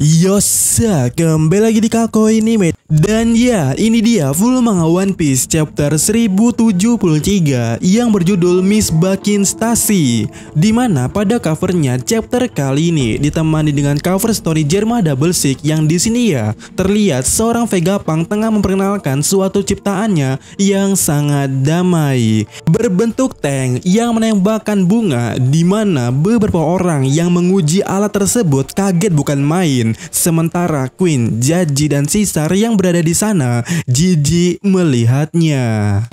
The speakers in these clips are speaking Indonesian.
Yosa, kembali lagi di Kako ini mate. Dan ya, ini dia full manga One Piece chapter 1073 yang berjudul Miss Bakin Stacy. Dimana pada covernya chapter kali ini ditemani dengan cover story Germa Double Six yang di sini ya terlihat seorang Vegapunk tengah memperkenalkan suatu ciptaannya yang sangat damai berbentuk tank yang menembakkan bunga, dimana beberapa orang yang menguji alat tersebut kaget bukan main. Sementara Queen, Jaji, dan Caesar yang berada di sana jijik melihatnya.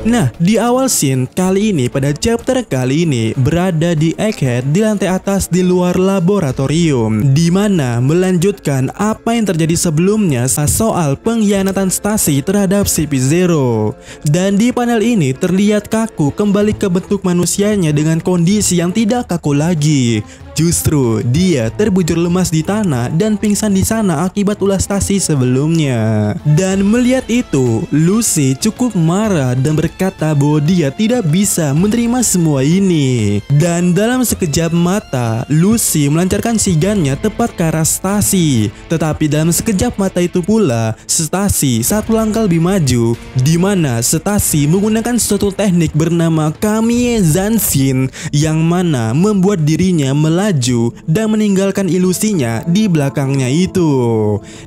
Nah, di awal scene kali ini pada chapter kali ini berada di Egghead di lantai atas di luar laboratorium, di mana melanjutkan apa yang terjadi sebelumnya soal pengkhianatan Stacy terhadap CP0. Dan di panel ini terlihat Kaku kembali ke bentuk manusianya dengan kondisi yang tidak kaku lagi. Justru dia terbujur lemas di tanah dan pingsan di sana akibat ulah Stacy sebelumnya. Dan melihat itu, Lucy cukup marah dan berkata bahwa dia tidak bisa menerima semua ini. Dan dalam sekejap mata, Lucy melancarkan sigannya tepat ke arah Stacy. Tetapi dalam sekejap mata itu pula, Stacy satu langkah lebih maju, di mana Stacy menggunakan suatu teknik bernama Kamiye Zanshin yang mana membuat dirinya melaju dan meninggalkan ilusinya di belakangnya itu.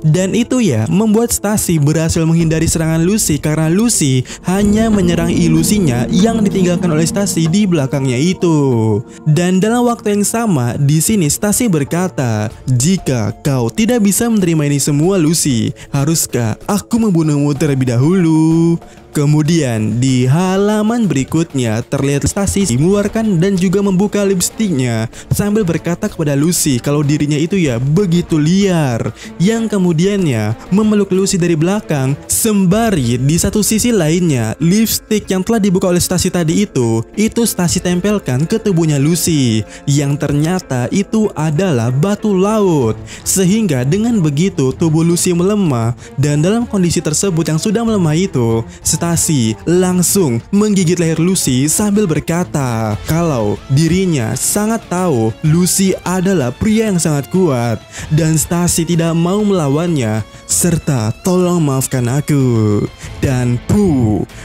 Dan itu ya membuat Stacy berhasil menghindari serangan Lucy karena Lucy hanya menyerang ilusinya yang ditinggalkan oleh Stacy di belakangnya itu. Dan dalam waktu yang sama di sini Stacy berkata, "Jika kau tidak bisa menerima ini semua Lucy, haruskah aku membunuhmu terlebih dahulu?" Kemudian di halaman berikutnya terlihat Stacy mengeluarkan dan juga membuka lipstiknya sambil berkata kepada Lucy kalau dirinya itu ya begitu liar, yang kemudiannya memeluk Lucy dari belakang sembari di satu sisi lainnya lipstik yang telah dibuka oleh Stacy tadi itu Stacy tempelkan ke tubuhnya Lucy yang ternyata itu adalah batu laut, sehingga dengan begitu tubuh Lucy melemah. Dan dalam kondisi tersebut yang sudah melemah itu Stacy langsung menggigit leher Lucy sambil berkata kalau dirinya sangat tahu Lucy adalah pria yang sangat kuat dan Stacy tidak mau melawannya, serta tolong maafkan aku. Dan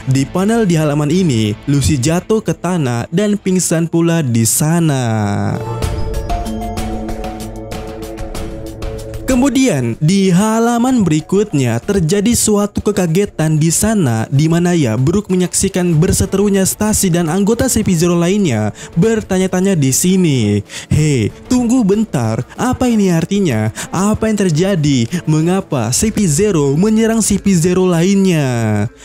di panel di halaman ini Lucy jatuh ke tanah dan pingsan pula di sana. Kemudian di halaman berikutnya terjadi suatu kekagetan di sana, di mana ya Brook menyaksikan berseterunya Stacy dan anggota CP0 lainnya bertanya-tanya di sini. Hei, tunggu bentar, apa ini artinya? Apa yang terjadi? Mengapa CP0 menyerang CP0 lainnya?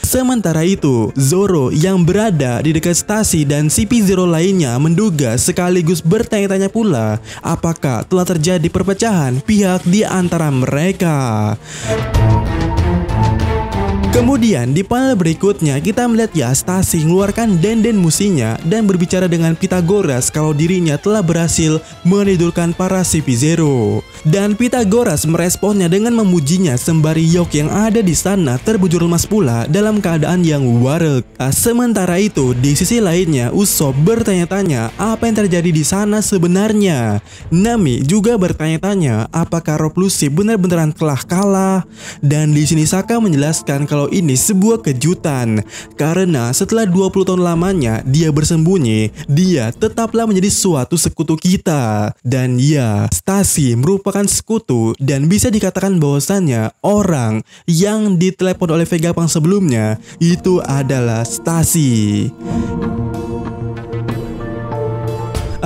Sementara itu, Zoro yang berada di dekat Stacy dan CP0 lainnya menduga sekaligus bertanya-tanya pula, apakah telah terjadi perpecahan pihak di antara mereka. Kemudian di panel berikutnya kita melihat ya Stacy mengeluarkan denden musinya dan berbicara dengan Pythagoras kalau dirinya telah berhasil menidurkan para CP0. Dan Pythagoras meresponnya dengan memujinya sembari Yok yang ada di sana terbujur lemas pula dalam keadaan yang wareg. Sementara itu di sisi lainnya Usopp bertanya-tanya apa yang terjadi di sana sebenarnya. Nami juga bertanya-tanya apakah Rob Lucy benar-benar telah kalah. Dan di sini Sokka menjelaskan kalau ini sebuah kejutan karena setelah 20 tahun lamanya dia bersembunyi, dia tetaplah menjadi suatu sekutu kita. Dan ya, Stacy merupakan sekutu dan bisa dikatakan bahwasannya orang yang ditelepon oleh Vegapunk sebelumnya itu adalah Stacy.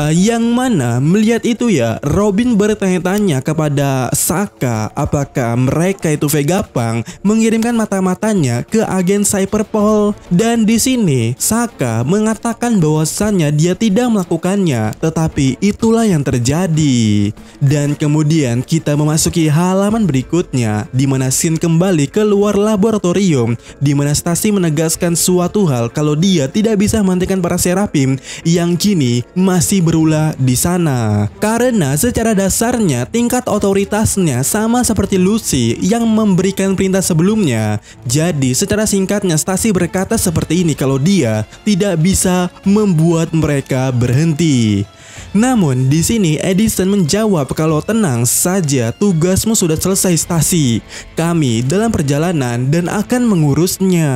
Yang mana melihat itu ya Robin bertanya-tanya kepada Sokka apakah mereka itu Vegapunk mengirimkan mata-matanya ke agen Cyberpol. Dan di sini Sokka mengatakan bahwasannya dia tidak melakukannya, tetapi itulah yang terjadi. Dan kemudian kita memasuki halaman berikutnya di mana scene kembali ke luar laboratorium, di mana Stacy menegaskan suatu hal kalau dia tidak bisa menghentikan para Seraphim yang kini masih berulah di sana. Karena secara dasarnya tingkat otoritasnya sama seperti Lucy yang memberikan perintah sebelumnya. Jadi secara singkatnya Stacy berkata seperti ini kalau dia tidak bisa membuat mereka berhenti. Namun di sini Edison menjawab kalau tenang saja, tugasmu sudah selesai Stacy. Kami dalam perjalanan dan akan mengurusnya.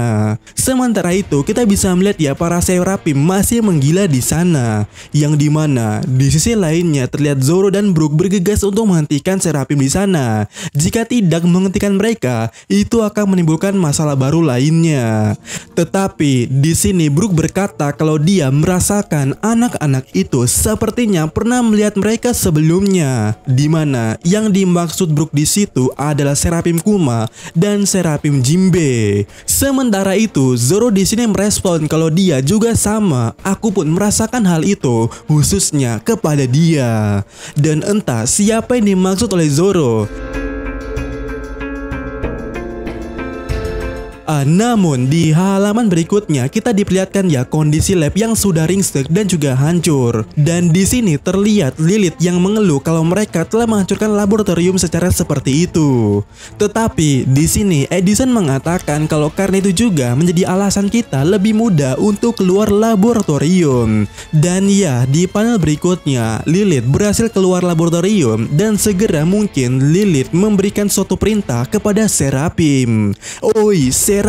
Sementara itu kita bisa melihat ya para Serapim masih menggila di sana. Yang dimana di sisi lainnya terlihat Zoro dan Brook bergegas untuk menghentikan Serapim di sana. Jika tidak menghentikan mereka, itu akan menimbulkan masalah baru lainnya. Tetapi di sini Brook berkata kalau dia merasakan anak-anak itu sepertinya pernah melihat mereka sebelumnya, di mana yang dimaksud Brook di situ adalah Serapim Kuma dan Serapim Jinbe. Sementara itu Zoro di sini merespon kalau dia juga sama. Aku pun merasakan hal itu, khususnya kepada dia. Dan entah siapa yang dimaksud oleh Zoro. Namun di halaman berikutnya kita diperlihatkan ya kondisi lab yang sudah ringsek dan juga hancur. Dan di sini terlihat Lilith yang mengeluh kalau mereka telah menghancurkan laboratorium secara seperti itu. Tetapi di sini Edison mengatakan kalau karena itu juga menjadi alasan kita lebih mudah untuk keluar laboratorium. Dan ya di panel berikutnya Lilith berhasil keluar laboratorium dan segera mungkin Lilith memberikan suatu perintah kepada Serapim. Oi Serapim.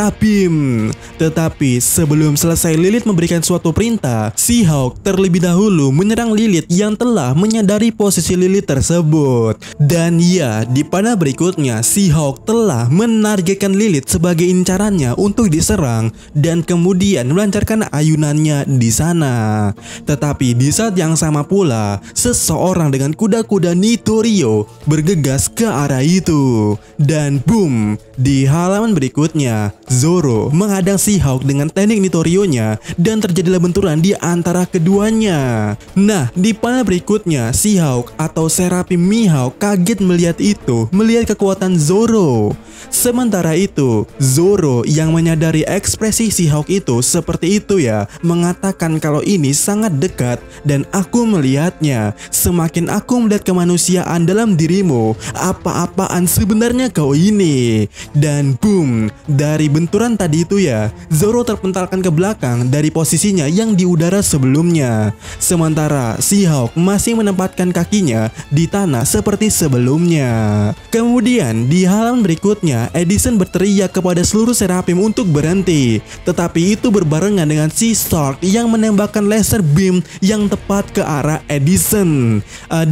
Tetapi sebelum selesai Lilith memberikan suatu perintah, She-Hulk terlebih dahulu menyerang Lilith yang telah menyadari posisi Lilith tersebut. Dan ya di panel berikutnya She-Hulk telah menargetkan Lilith sebagai incarannya untuk diserang dan kemudian melancarkan ayunannya di sana. Tetapi di saat yang sama pula seseorang dengan kuda-kuda Nitorio bergegas ke arah itu. Dan boom, di halaman berikutnya Zoro menghadang She-Hulk dengan teknik Nitorionya dan terjadilah benturan di antara keduanya. Nah di panel berikutnya She-Hulk atau Serapim Mihawk kaget melihat itu, melihat kekuatan Zoro. Sementara itu Zoro yang menyadari ekspresi She-Hulk itu seperti itu ya, mengatakan kalau ini sangat dekat dan aku melihatnya. Semakin aku melihat kemanusiaan dalam dirimu, apa-apaan sebenarnya kau ini. Dan boom, dari benturan tadi itu ya Zoro terpentalkan ke belakang dari posisinya yang di udara sebelumnya. Sementara She-Hulk masih menempatkan kakinya di tanah seperti sebelumnya. Kemudian di halaman berikutnya Edison berteriak kepada seluruh Serapim untuk berhenti. Tetapi itu berbarengan dengan si Stark yang menembakkan laser beam yang tepat ke arah Edison.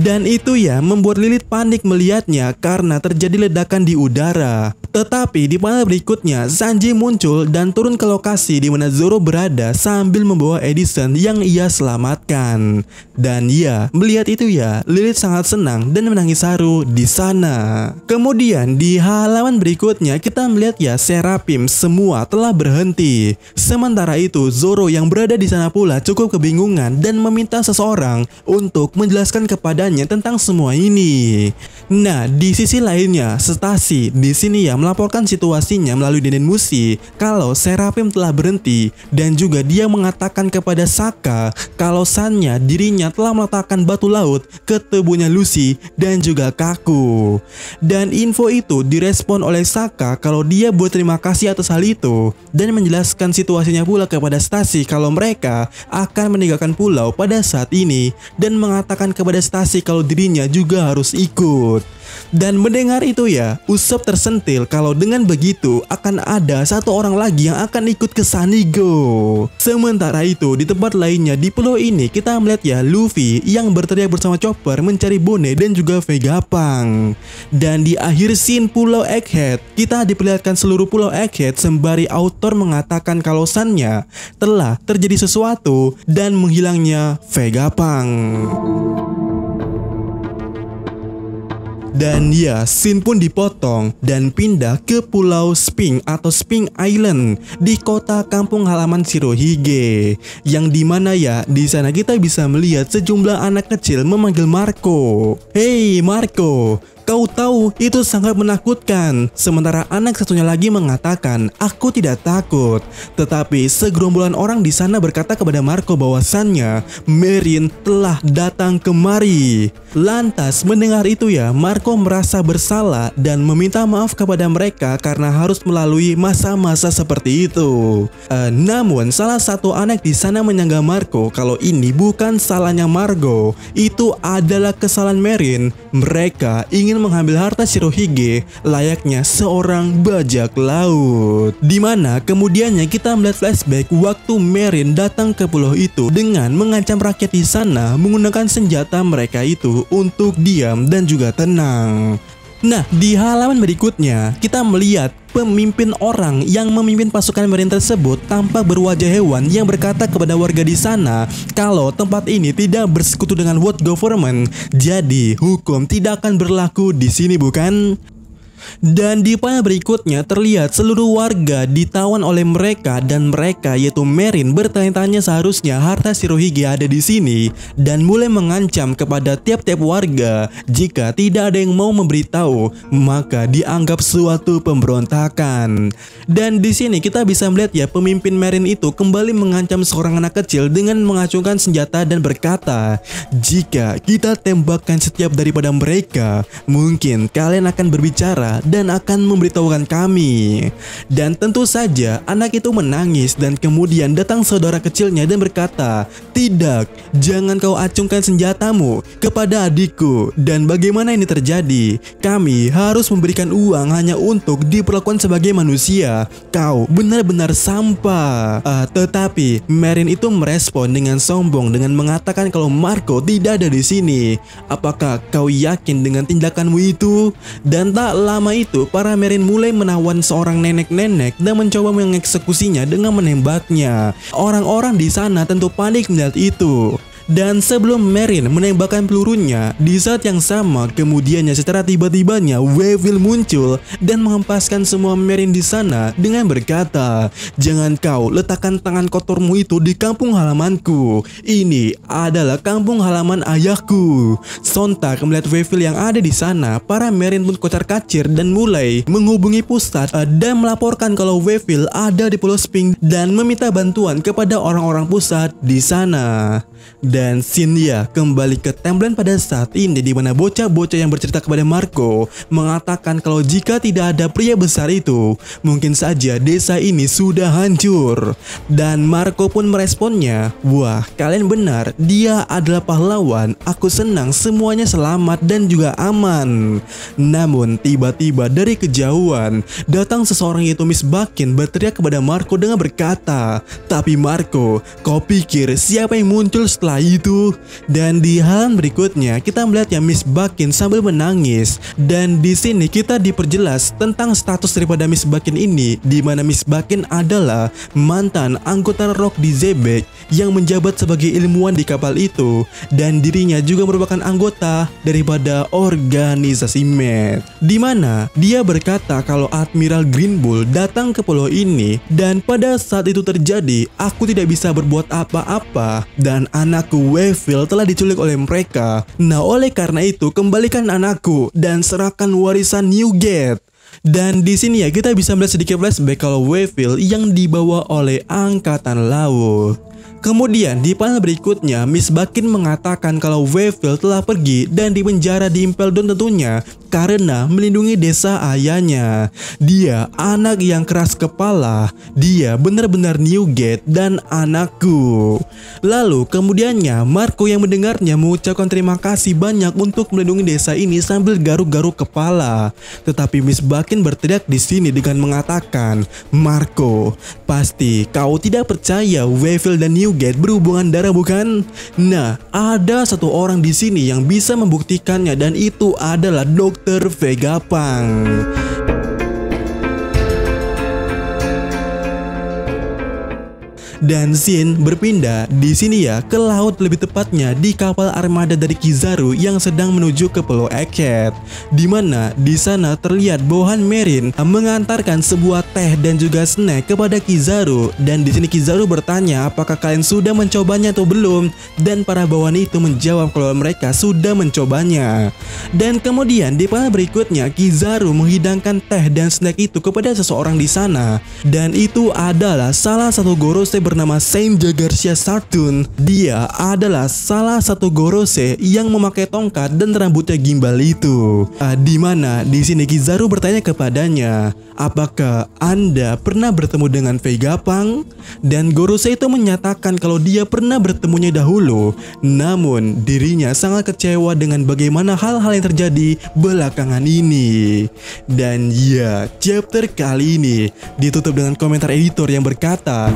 Dan itu ya membuat Lilith panik melihatnya karena terjadi ledakan di udara. Tetapi di panel berikutnya Sanji muncul dan turun ke lokasi di mana Zoro berada sambil membawa Edison yang ia selamatkan. Dan ya melihat itu ya Lilith sangat senang dan menangis haru di sana. Kemudian di halaman berikutnya kita melihat ya Serapim semua telah berhenti. Sementara itu Zoro yang berada di sana pula cukup kebingungan dan meminta seseorang untuk menjelaskan kepadanya tentang semua ini. Nah di sisi lainnya Stacy di sini ya melaporkan situasinya melalui Denden Mushi kalau Serapim telah berhenti dan juga dia mengatakan kepada Sokka kalau Sannya dirinya telah meletakkan batu laut ke tubuhnya Lucy dan juga Kaku. Dan info itu direspon oleh Sokka kalau dia berterima kasih atas hal itu dan menjelaskan situasinya pula kepada Stacy kalau mereka akan meninggalkan pulau pada saat ini dan mengatakan kepada Stacy kalau dirinya juga harus ikut. Dan mendengar itu ya Usopp tersentil kalau dengan begitu akan ada satu orang lagi yang akan ikut ke Sanigo. Sementara itu di tempat lainnya di pulau ini kita melihat ya Luffy yang berteriak bersama Chopper mencari Bone dan juga Vegapunk. Dan di akhir scene pulau Egghead kita diperlihatkan seluruh pulau Egghead sembari author mengatakan kalau Sannya telah terjadi sesuatu dan menghilangnya Vegapunk. Dan ya, scene pun dipotong dan pindah ke pulau Sphinx atau Sphinx Island di kota kampung halaman Shirohige. Yang dimana ya, di sana kita bisa melihat sejumlah anak kecil memanggil Marco. Hey Marco, Kau tahu itu sangat menakutkan. Sementara anak satunya lagi mengatakan, aku tidak takut. Tetapi segerombolan orang di sana berkata kepada Marco bahwasannya Merin telah datang kemari. Lantas mendengar itu ya, Marco merasa bersalah dan meminta maaf kepada mereka karena harus melalui masa-masa seperti itu. Namun salah satu anak di sana menyanggah Marco kalau ini bukan salahnya Margo, itu adalah kesalahan Merin. Mereka ingin mengambil harta Shirohige layaknya seorang bajak laut. Dimana kemudiannya kita melihat flashback waktu Merin datang ke pulau itu dengan mengancam rakyat di sana menggunakan senjata mereka itu untuk diam dan juga tenang. Nah, di halaman berikutnya kita melihat pemimpin orang yang memimpin pasukan Merin tersebut tampak berwajah hewan yang berkata kepada warga di sana kalau tempat ini tidak bersekutu dengan world government, jadi hukum tidak akan berlaku di sini, bukan? Dan di panel berikutnya terlihat seluruh warga ditawan oleh mereka dan mereka yaitu Merin bertanya-tanya seharusnya harta Shirohige ada di sini dan mulai mengancam kepada tiap-tiap warga jika tidak ada yang mau memberitahu maka dianggap suatu pemberontakan. Dan di sini kita bisa melihat ya pemimpin Merin itu kembali mengancam seorang anak kecil dengan mengacungkan senjata dan berkata, jika kita tembakkan setiap daripada mereka, mungkin kalian akan berbicara dan akan memberitahukan kami. Dan tentu saja anak itu menangis dan kemudian datang saudara kecilnya dan berkata, tidak, jangan kau acungkan senjatamu kepada adikku. Dan bagaimana ini terjadi? Kami harus memberikan uang hanya untuk diperlakukan sebagai manusia. Kau benar-benar sampah. Tetapi Merin itu merespon dengan sombong dengan mengatakan kalau Marco tidak ada di sini. Apakah kau yakin dengan tindakanmu itu? Dan tak lama itu para Merin mulai menawan seorang nenek-nenek dan mencoba mengeksekusinya dengan menembaknya. Orang-orang di sana tentu panik melihat itu. Dan sebelum Merin menembakkan pelurunya, di saat yang sama kemudiannya secara tiba-tibanya Weevil muncul dan menghempaskan semua Merin di sana dengan berkata, jangan kau letakkan tangan kotormu itu di kampung halamanku. Ini adalah kampung halaman ayahku. Sontak melihat Weevil yang ada di sana, para Merin pun kocar-kacir dan mulai menghubungi pusat dan melaporkan kalau Weevil ada di Pulau Sphinx dan meminta bantuan kepada orang-orang pusat di sana. Dan Shinya kembali ke timeline pada saat ini di mana bocah-bocah yang bercerita kepada Marco mengatakan kalau jika tidak ada pria besar itu, mungkin saja desa ini sudah hancur. Dan Marco pun meresponnya, wah kalian benar, dia adalah pahlawan, aku senang semuanya selamat dan juga aman. Namun tiba-tiba dari kejauhan datang seseorang yaitu Miss Bakin berteriak kepada Marco dengan berkata, tapi Marco, kau pikir siapa yang muncul setelah itu? Dan di halaman berikutnya kita melihat ya Miss Bakin sambil menangis. Dan di sini kita diperjelas tentang status daripada Miss Bakin ini, di mana Miss Bakin adalah mantan anggota rock di Zebek yang menjabat sebagai ilmuwan di kapal itu, dan dirinya juga merupakan anggota daripada organisasi Med, di mana dia berkata kalau Admiral Green Bull datang ke pulau ini dan pada saat itu terjadi aku tidak bisa berbuat apa-apa dan anakku Weevil telah diculik oleh mereka. Nah oleh karena itu kembalikan anakku dan serahkan warisan Newgate. Dan di sini ya kita bisa melihat sedikit flashback kalau Weevil yang dibawa oleh angkatan laut. Kemudian di panel berikutnya Miss Bakin mengatakan kalau Weevil telah pergi dan dipenjara di Impel Down tentunya karena melindungi desa ayahnya. Dia anak yang keras kepala, dia benar-benar Newgate dan anakku. Lalu kemudiannya Marco yang mendengarnya mengucapkan terima kasih banyak untuk melindungi desa ini sambil garuk-garuk kepala. Tetapi Miss Bakin berteriak di sini dengan mengatakan, Marco, pasti kau tidak percaya Weevil dan Newgate berhubungan darah bukan? Nah, ada satu orang di sini yang bisa membuktikannya dan itu adalah Dr. Vegapunk. Dan scene berpindah di sini ya ke laut, lebih tepatnya di kapal armada dari Kizaru yang sedang menuju ke Pulau Egghead. Dimana di sana terlihat bawahan Marine mengantarkan sebuah teh dan juga snack kepada Kizaru. Dan di sini Kizaru bertanya apakah kalian sudah mencobanya atau belum. Dan para bawahan itu menjawab kalau mereka sudah mencobanya. Dan kemudian di panel berikutnya Kizaru menghidangkan teh dan snack itu kepada seseorang di sana. Dan itu adalah salah satu Gorosei bernama Senja Garcia Sartun. Dia adalah salah satu Gorosei yang memakai tongkat dan rambutnya gimbal itu. Dimana di sini Kizaru bertanya kepadanya, apakah Anda pernah bertemu dengan Vegapunk? Dan Gorosei itu menyatakan kalau dia pernah bertemunya dahulu, namun dirinya sangat kecewa dengan bagaimana hal-hal yang terjadi belakangan ini. Dan ya, chapter kali ini ditutup dengan komentar editor yang berkata,